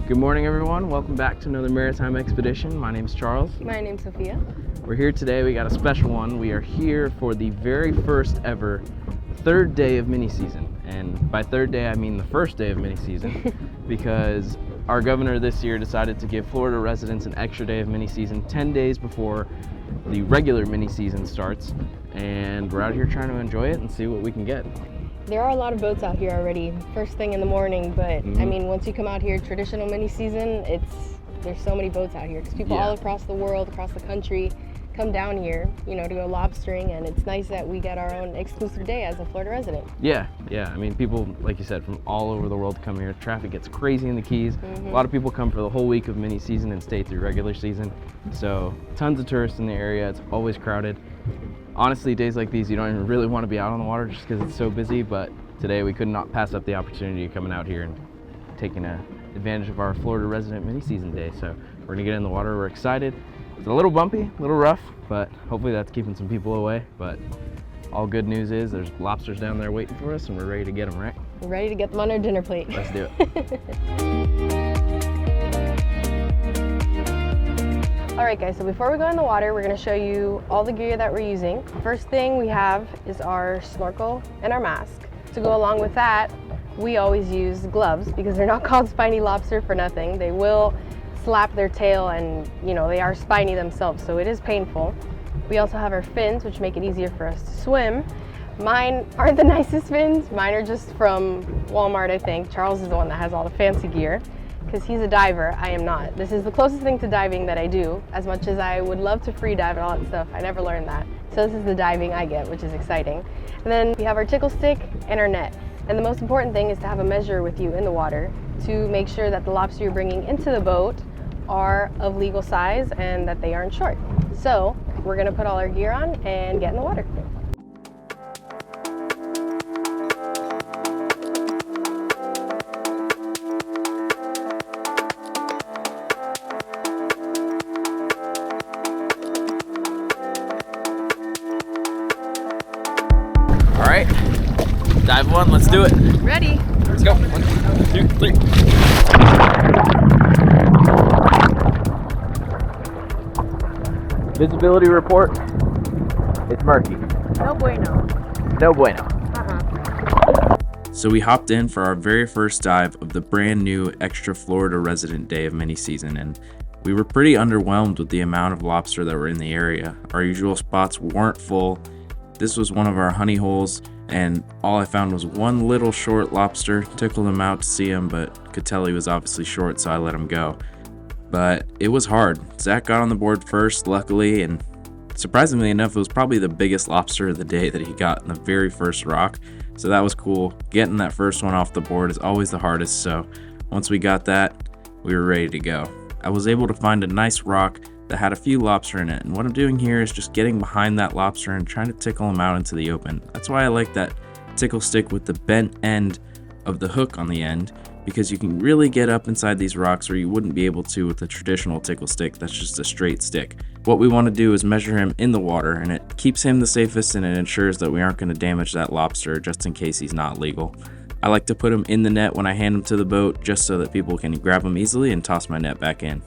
Good morning, everyone. Welcome back to another Maritime Expedition. My name's Charles. My name's Sophia. We're here today. We got a special one. We are here for the very first ever third day of mini season. And by third day, I mean the first day of mini season because our governor this year decided to give Florida residents an extra day of mini season 10 days before the regular mini season starts. And we're out here trying to enjoy it and see what we can get. There are a lot of boats out here already, first thing in the morning, but I mean, once you come out here, traditional mini season, there's so many boats out here because people all across the world, across the country, come down here, you know, to go lobstering, and it's nice that we get our own exclusive day as a Florida resident. Yeah. I mean, people, like you said, from all over the world come here. Traffic gets crazy in the Keys. A lot of people come for the whole week of mini season and stay through regular season. So tons of tourists in the area. It's always crowded. Honestly, days like these, you don't even really want to be out on the water just because it's so busy, but today we could not pass up the opportunity of coming out here and taking advantage of our Florida resident mini season day. So we're gonna get in the water. We're excited. It's a little bumpy, a little rough, but hopefully that's keeping some people away. But all good news is there's lobsters down there waiting for us and we're ready to get them, right? We're ready to get them on our dinner plate. Let's do it. All right, guys, so before we go in the water, we're gonna show you all the gear that we're using. First thing we have is our snorkel and our mask. To go along with that, we always use gloves because they're not called spiny lobster for nothing. They will slap their tail and, you know, they are spiny themselves, so it is painful. We also have our fins, which make it easier for us to swim. Mine aren't the nicest fins. Mine are just from Walmart, I think. Charles is the one that has all the fancy gear because he's a diver. I am not. This is the closest thing to diving that I do. As much as I would love to free dive and all that stuff, I never learned that. So this is the diving I get, which is exciting. And then we have our tickle stick and our net. And the most important thing is to have a measure with you in the water to make sure that the lobster you're bringing into the boat are of legal size and that they aren't short. So we're gonna put all our gear on and get in the water. All right, dive one, let's do it. Ready? Let's go. 1, 2, 3. Visibility report, it's murky. No bueno. No bueno. So we hopped in for our very first dive of the brand new extra Florida resident day of mini season, and we were pretty underwhelmed with the amount of lobster that were in the area. Our usual spots weren't full. This was one of our honey holes, and all I found was one little short lobster. Tickled him out to see him, but could tell he was obviously short, so I let him go. But it was hard. Zach got on the board first, luckily, and surprisingly enough, it was probably the biggest lobster of the day that he got in the very first rock. So that was cool. Getting that first one off the board is always the hardest, so once we got that, we were ready to go. I was able to find a nice rock that had a few lobster in it, and what I'm doing here is just getting behind that lobster and trying to tickle him out into the open. That's why I like that tickle stick with the bent end of the hook on the end, because you can really get up inside these rocks where you wouldn't be able to with a traditional tickle stick that's just a straight stick. What we want to do is measure him in the water, and it keeps him the safest and it ensures that we aren't going to damage that lobster just in case he's not legal. I like to put him in the net when I hand him to the boat just so that people can grab him easily and toss my net back in.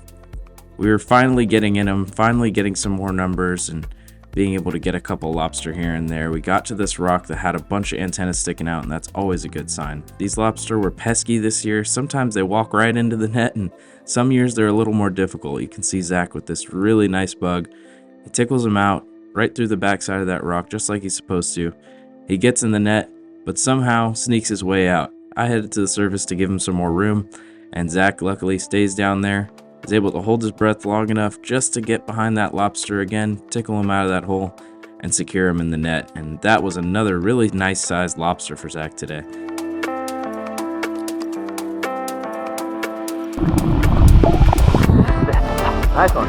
We were finally getting in him, finally getting some more numbers and being able to get a couple lobster here and there. We got to this rock that had a bunch of antennas sticking out, and that's always a good sign. These lobster were pesky this year. Sometimes they walk right into the net, and some years they're a little more difficult. You can see Zach with this really nice bug. He tickles him out right through the backside of that rock, just like he's supposed to. He gets in the net, but somehow sneaks his way out. I headed to the surface to give him some more room, and Zach luckily stays down there. Is able to hold his breath long enough just to get behind that lobster again, tickle him out of that hole, and secure him in the net. And that was another really nice sized lobster for Zach today. Nice one.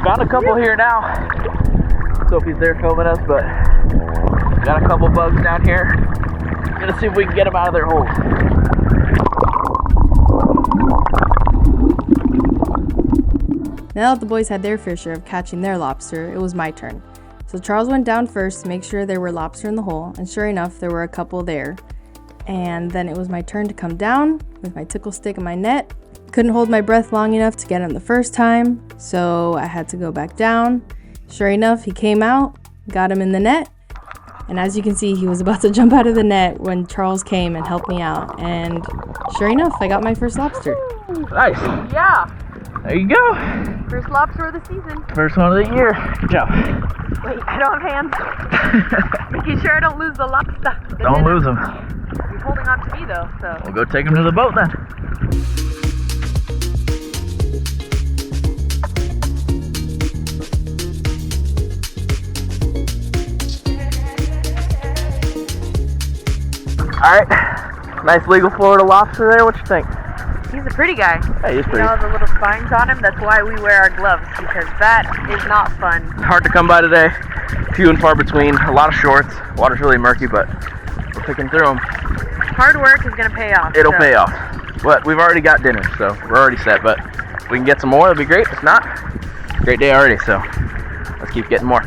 Found a couple here now. Sophie's there filming us, but got a couple bugs down here. Gonna see if we can get them out of their holes. Now that the boys had their fair share of catching their lobster, it was my turn. So Charles went down first to make sure there were lobster in the hole, and sure enough, there were a couple there. and then it was my turn to come down with my tickle stick and my net. Couldn't hold my breath long enough to get him the first time, so I had to go back down. Sure enough, he came out, got him in the net, and as you can see, he was about to jump out of the net when Charles came and helped me out, and sure enough, I got my first lobster. Nice. Yeah. There you go. First lobster of the season. First one of the year. Good job. Wait, I don't have hands. Making sure I don't lose the lobster. Don't lose them. You're holding on to me though, so. We'll go take them to the boat then. Alright. Nice legal Florida lobster there. What you think? He's a pretty guy. Yeah, he's pretty. See all the little spines on him? That's why we wear our gloves, because that is not fun. Hard to come by today. Few and far between. A lot of shorts. Water's really murky, but we're picking through them. Hard work is going to pay off. It'll pay off. But we've already got dinner, so we're already set. But if we can get some more, that'd be great. If not, great day already, so let's keep getting more.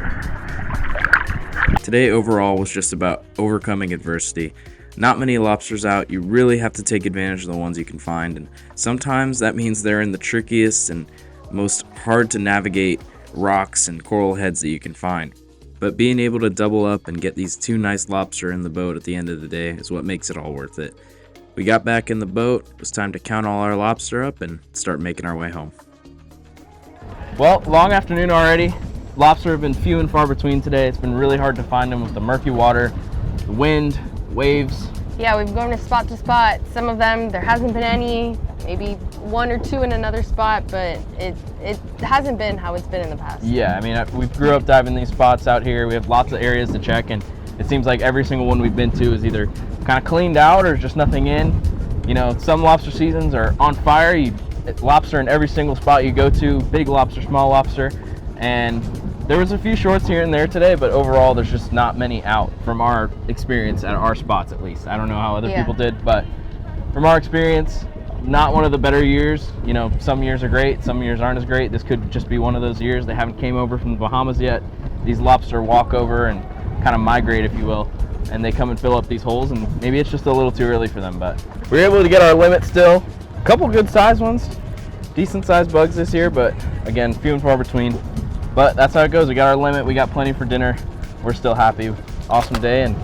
Today overall was just about overcoming adversity. Not many lobsters out. You really have to take advantage of the ones you can find, and sometimes that means they're in the trickiest and most hard to navigate rocks and coral heads that you can find. But being able to double up and get these 2 nice lobster in the boat at the end of the day is what makes it all worth it. We got back in the boat. It was time to count all our lobster up and start making our way home. Well, long afternoon already. Lobster have been few and far between today. It's been really hard to find them with the murky water, the wind, waves. Yeah, we've gone to spot. Some of them, there hasn't been any, maybe 1 or 2 in another spot, but it hasn't been how it's been in the past. Yeah, I mean, we grew up diving these spots out here. We have lots of areas to check, and it seems like every single one we've been to is either kind of cleaned out or just nothing in. You know, some lobster seasons are on fire. Lobster in every single spot you go to, big lobster, small lobster, and there was a few shorts here and there today, but overall there's just not many out from our experience at our spots, at least. I don't know how other people did, but from our experience, not one of the better years. You know, some years are great, some years aren't as great. This could just be one of those years. They haven't came over from the Bahamas yet. These lobster walk over and kind of migrate, if you will, and they come and fill up these holes, and maybe it's just a little too early for them, but we were able to get our limit still. A couple good sized ones, decent sized bugs this year, but again, few and far between. But that's how it goes. We got our limit. We got plenty for dinner. We're still happy. Awesome day, and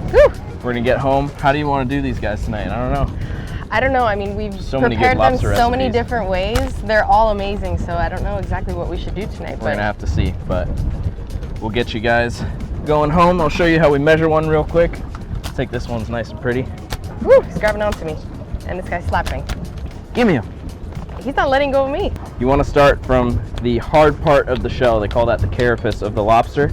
we're gonna get home. How do you want to do these guys tonight? I don't know. I don't know. I mean, we've prepared them so many different ways. They're all amazing, so I don't know exactly what we should do tonight. We're gonna have to see, but we'll get you guys going home. I'll show you how we measure one real quick. I think this one's nice and pretty. Woo, he's grabbing onto me, and this guy's slapping. Give me him. He's not letting go of me. You want to start from the hard part of the shell. They call that the carapace of the lobster.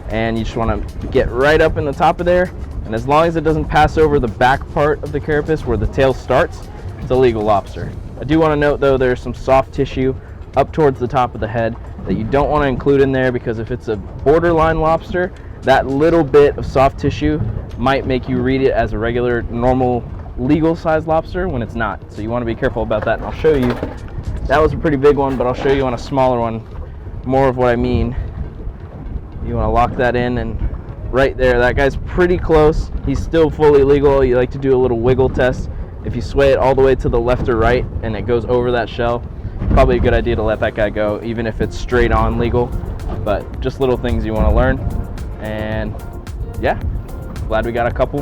And you just want to get right up in the top of there. And as long as it doesn't pass over the back part of the carapace where the tail starts, it's a legal lobster. I do want to note though, there's some soft tissue up towards the top of the head that you don't want to include in there, because if it's a borderline lobster, that little bit of soft tissue might make you read it as a regular, normal, legal size lobster when it's not. So you want to be careful about that, and I'll show you. That was a pretty big one, but I'll show you on a smaller one more of what I mean. You want to lock that in, and right there, that guy's pretty close. He's still fully legal. You like to do a little wiggle test. If you sway it all the way to the left or right and it goes over that shell, probably a good idea to let that guy go, even if it's straight on legal. But just little things you want to learn. And yeah, glad we got a couple.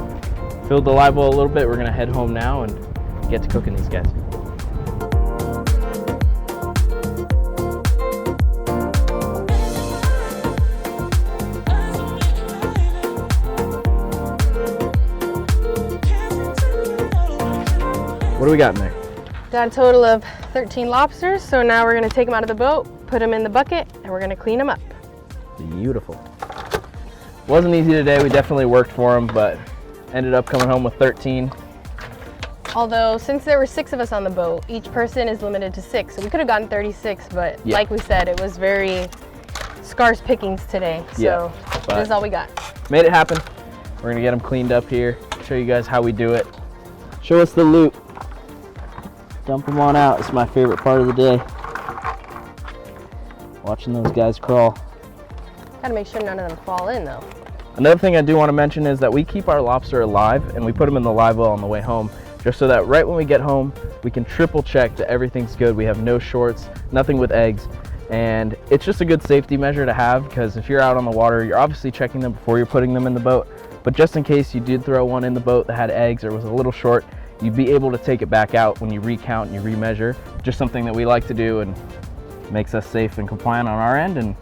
Filled the live well a little bit. We're gonna head home now and get to cooking these guys. What do we got in there? Got a total of 13 lobsters, so now we're gonna take them out of the boat, put them in the bucket, and we're gonna clean them up. Beautiful. Wasn't easy today. We definitely worked for them, but ended up coming home with 13. Although, since there were 6 of us on the boat, each person is limited to 6, so we could have gotten 36, but like we said, it was very scarce pickings today, so this is all we got. Made it happen. We're gonna get them cleaned up here, show you guys how we do it. Show us the loot. Dump them on out. It's my favorite part of the day. Watching those guys crawl. Gotta make sure none of them fall in though. Another thing I do want to mention is that we keep our lobster alive, and we put them in the live well on the way home just so that right when we get home, we can triple check that everything's good. We have no shorts, nothing with eggs. And it's just a good safety measure to have, because if you're out on the water, you're obviously checking them before you're putting them in the boat. But just in case you did throw one in the boat that had eggs or was a little short, you'd be able to take it back out when you recount and you remeasure. Just something that we like to do and makes us safe and compliant on our end. And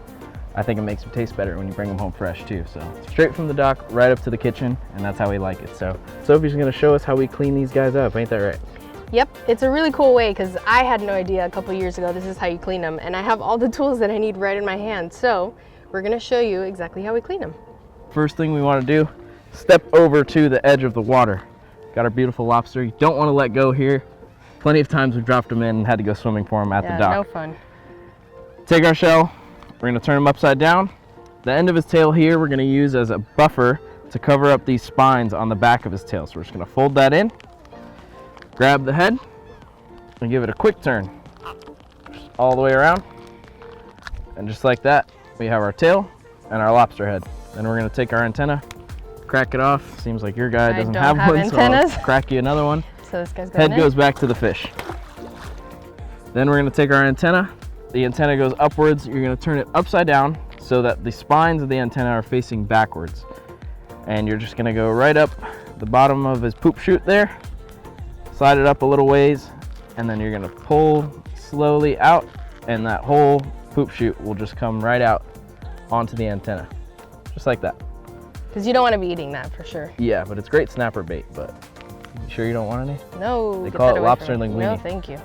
I think it makes them taste better when you bring them home fresh too. So straight from the dock right up to the kitchen, and that's how we like it. So Sophie's gonna show us how we clean these guys up, ain't that right? Yep, it's a really cool way, because I had no idea a couple years ago this is how you clean them, and I have all the tools that I need right in my hand. So we're gonna show you exactly how we clean them. First thing we wanna do, step over to the edge of the water. Got our beautiful lobster. You don't wanna let go here. Plenty of times we've dropped them in and had to go swimming for them at the dock. No fun. Take our shell, we're gonna turn him upside down. The end of his tail here we're gonna use as a buffer to cover up these spines on the back of his tail. So we're just gonna fold that in, grab the head, and give it a quick turn. Just all the way around. And just like that, we have our tail and our lobster head. Then we're gonna take our antenna, crack it off. Seems like your guy doesn't have one, antennas. so I'll crack you another one. So this guy's going Head goes back to the fish. Then we're gonna take our antenna. The antenna goes upwards. You're gonna turn it upside down so that the spines of the antenna are facing backwards. And you're just gonna go right up the bottom of his poop chute there, slide it up a little ways, and then you're gonna pull slowly out, and that whole poop chute will just come right out onto the antenna, just like that. Because you don't want to be eating that for sure. Yeah, but it's great snapper bait, but you sure you don't want any? No. They call it lobster linguine. No, thank you.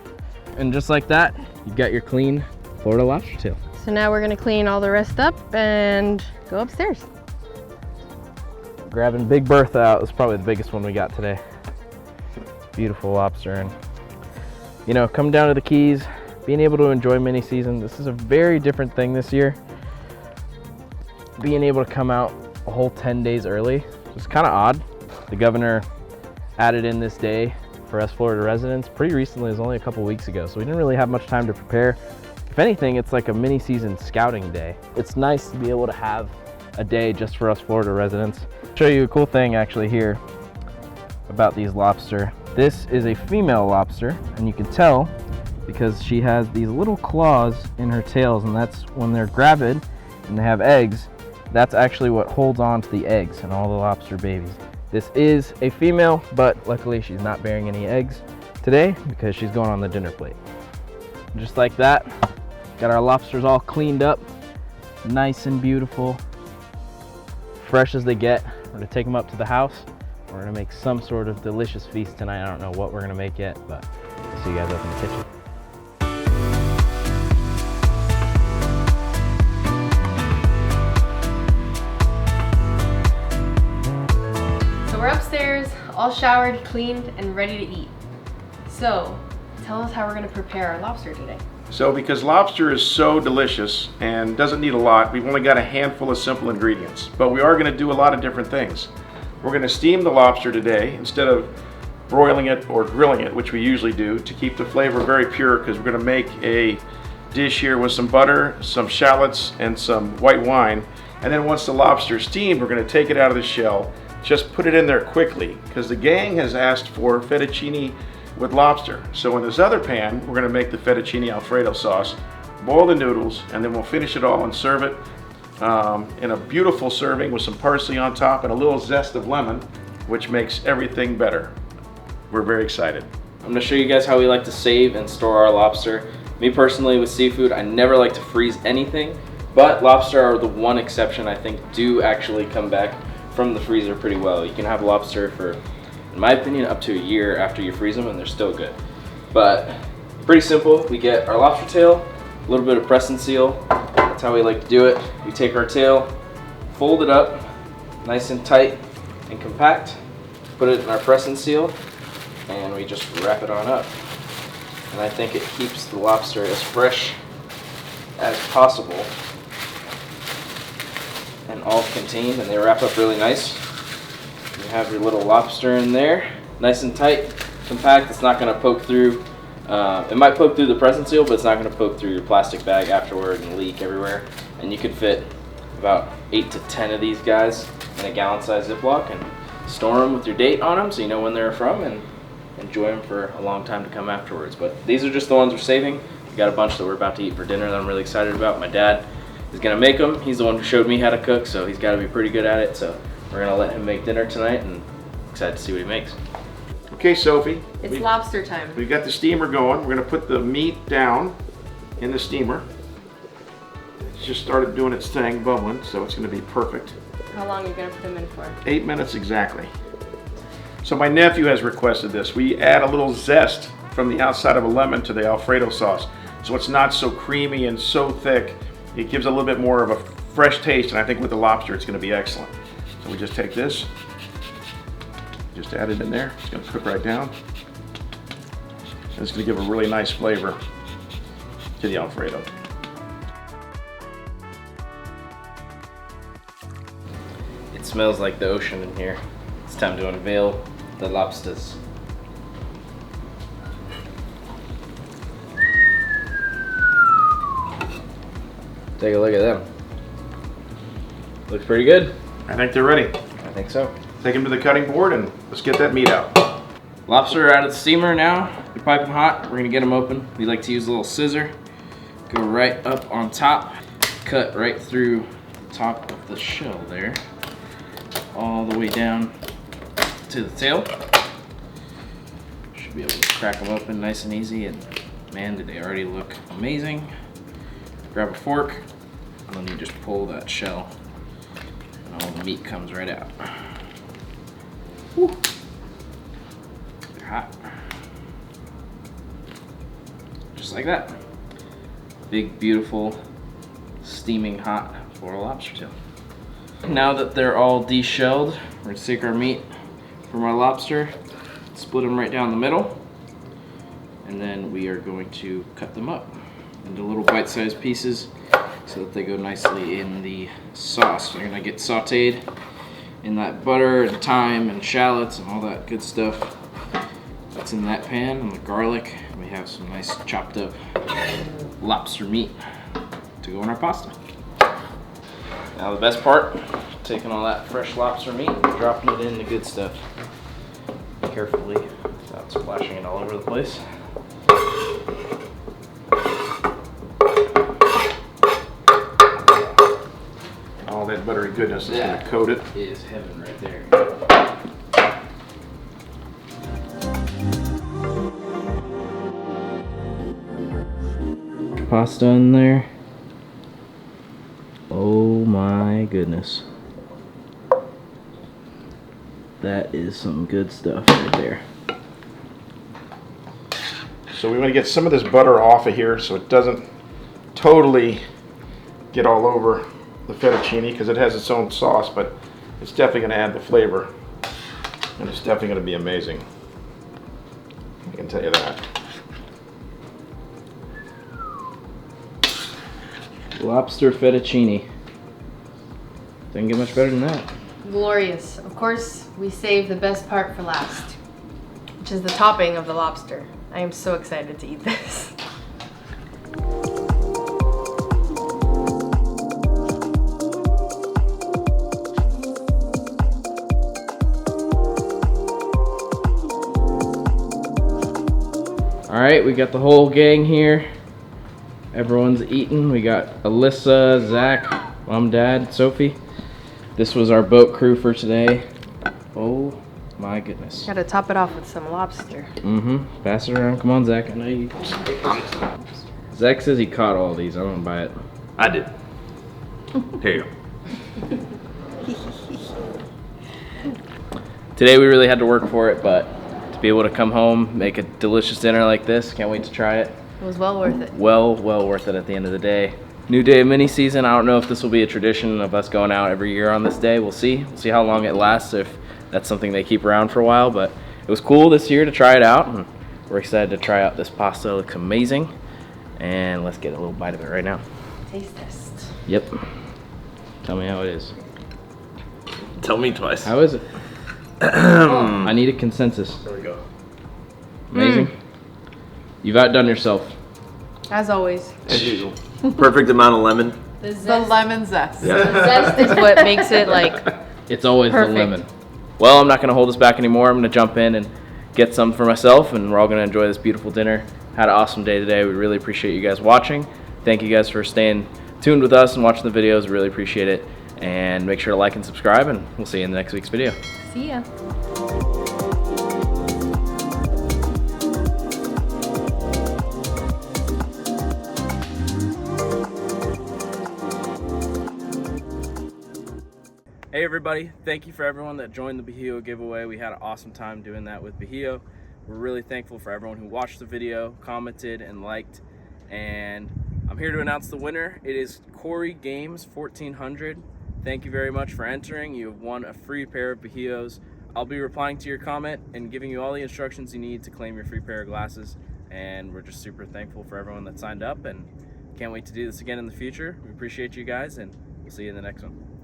And just like that, you've got your clean Florida lobster tail. So now we're gonna clean all the rest up and go upstairs. Grabbing Big Bertha out. It's probably the biggest one we got today. Beautiful lobster. And you know, come down to the Keys, being able to enjoy mini season. This is a very different thing this year. Being able to come out a whole 10 days early was kind of odd. The governor added in this day for us Florida residents pretty recently. It was only a couple weeks ago, so we didn't really have much time to prepare. If anything, it's like a mini season scouting day. It's nice to be able to have a day just for us Florida residents. I'll show you a cool thing actually here about these lobster. This is a female lobster, and you can tell because she has these little claws in her tails, and that's when they're gravid and they have eggs, that's actually what holds on to the eggs and all the lobster babies. This is a female, but luckily she's not bearing any eggs today because she's going on the dinner plate. Just like that, got our lobsters all cleaned up, nice and beautiful, fresh as they get. We're gonna take them up to the house. We're gonna make some sort of delicious feast tonight. I don't know what we're gonna make yet, but we'll see you guys up in the kitchen. So we're upstairs, all showered, cleaned, and ready to eat. So tell us how we're gonna prepare our lobster today. So because lobster is so delicious and doesn't need a lot, we've only got a handful of simple ingredients. But we are going to do a lot of different things. We're going to steam the lobster today instead of broiling it or grilling it, which we usually do, to keep the flavor very pure, because we're going to make a dish here with some butter, some shallots, and some white wine. And then once the lobster is steamed, we're going to take it out of the shell, just put it in there quickly, because the gang has asked for fettuccine with lobster. So in this other pan, we're gonna make the fettuccine Alfredo sauce, boil the noodles, and then we'll finish it all and serve it in a beautiful serving with some parsley on top and a little zest of lemon, which makes everything better. We're very excited. I'm gonna show you guys how we like to save and store our lobster. Me personally, with seafood, I never like to freeze anything, but lobster are the one exception I think do actually come back from the freezer pretty well. You can have lobster for, in my opinion, up to a year after you freeze them and they're still good. But pretty simple. We get our lobster tail, a little bit of press and seal. That's how we like to do it. We take our tail, fold it up nice and tight and compact, put it in our press and seal, and we just wrap it on up. And I think it keeps the lobster as fresh as possible and all contained, and they wrap up really nice. You have your little lobster in there, nice and tight, compact. It's not going to poke through. It might poke through the press and seal, but it's not going to poke through your plastic bag afterward and leak everywhere. And you could fit about 8 to 10 of these guys in a gallon-sized Ziploc and store them with your date on them so you know when they're from, and enjoy them for a long time to come afterwards. But these are just the ones we're saving. We got a bunch that we're about to eat for dinner that I'm really excited about. My dad is gonna make them. He's the one who showed me how to cook, so he's gotta be pretty good at it. So we're gonna let him make dinner tonight, and excited to see what he makes. Okay, Sophie. It's lobster time. We've got the steamer going. We're gonna put the meat down in the steamer. It's just started doing its thing, bubbling, so it's gonna be perfect. How long are you gonna put them in for? 8 minutes exactly. So my nephew has requested this. We add a little zest from the outside of a lemon to the Alfredo sauce, so it's not so creamy and so thick. It gives a little bit more of a fresh taste, and I think with the lobster it's gonna be excellent. So we just take this, just add it in there. It's gonna cook right down. And it's gonna give a really nice flavor to the Alfredo. It smells like the ocean in here. It's time to unveil the lobsters. Take a look at them. Looks pretty good. I think they're ready. I think so. Take them to the cutting board and let's get that meat out. Lobster are out of the steamer now. They're piping hot. We're gonna get them open. We like to use a little scissor. Go right up on top. Cut right through the top of the shell there. All the way down to the tail. Should be able to crack them open nice and easy, and man, did they already look amazing. Grab a fork, and then you just pull that shell, and all the meat comes right out. Woo. They're hot. Just like that. Big, beautiful, steaming hot Florida lobster tail. Now that they're all deshelled, we're gonna take our meat from our lobster, split them right down the middle, and then we are going to cut them up into little bite-sized pieces so that they go nicely in the sauce. They're gonna get sauteed in that butter and thyme and shallots and all that good stuff that's in that pan, and the garlic. We have some nice chopped up lobster meat to go in our pasta. Now the best part, taking all that fresh lobster meat and dropping it in the good stuff carefully without splashing it all over the place. All that buttery goodness is going to coat it. Is heaven right there. Pasta in there. Oh my goodness. That is some good stuff right there. So we want to get some of this butter off of here so it doesn't totally get all over the fettuccine, because it has its own sauce, but it's definitely going to add the flavor, and it's definitely going to be amazing. I can tell you that. Lobster fettuccine. Doesn't get much better than that. Glorious. Of course, we save the best part for last, which is the topping of the lobster. I am so excited to eat this. All right, we got the whole gang here. Everyone's eating. We got Alyssa, Zach, Mom, Dad, Sophie. This was our boat crew for today. Oh my goodness. Gotta top it off with some lobster. Mm-hmm. Pass it around. Come on, Zach. I know you. Zach says he caught all these. I'm gonna buy it. I did. Here you go. Today we really had to work for it, but to be able to come home, make a delicious dinner like this, can't wait to try it. It was well worth it. Well worth it at the end of the day. New day of mini season. I don't know if this will be a tradition of us going out every year on this day. We'll see. We'll see how long it lasts, if that's something they keep around for a while. But it was cool this year to try it out, and we're excited to try out this pasta. It looks amazing. And let's get a little bite of it right now. Taste test. Yep. Tell me how it is. Tell me twice. How is it? I need a consensus. There we go. Amazing. You've outdone yourself. As always. As usual. Perfect amount of lemon. The lemon zest. Yeah. The zest is what makes it like It's always perfect. the lemon. Well, I'm not going to hold us back anymore. I'm going to jump in and get some for myself, and we're all going to enjoy this beautiful dinner. Had an awesome day today. We really appreciate you guys watching. Thank you guys for staying tuned with us and watching the videos. We really appreciate it. And make sure to like and subscribe, and we'll see you in the next week's video. See ya. Hey everybody, thank you for everyone that joined the Bajio giveaway. We had an awesome time doing that with Bajio. We're really thankful for everyone who watched the video, commented, and liked. And I'm here to announce the winner. It is Corey Games 1400. Thank you very much for entering. You have won a free pair of Bajios. I'll be replying to your comment and giving you all the instructions you need to claim your free pair of glasses. And we're just super thankful for everyone that signed up, and can't wait to do this again in the future. We appreciate you guys, and we'll see you in the next one.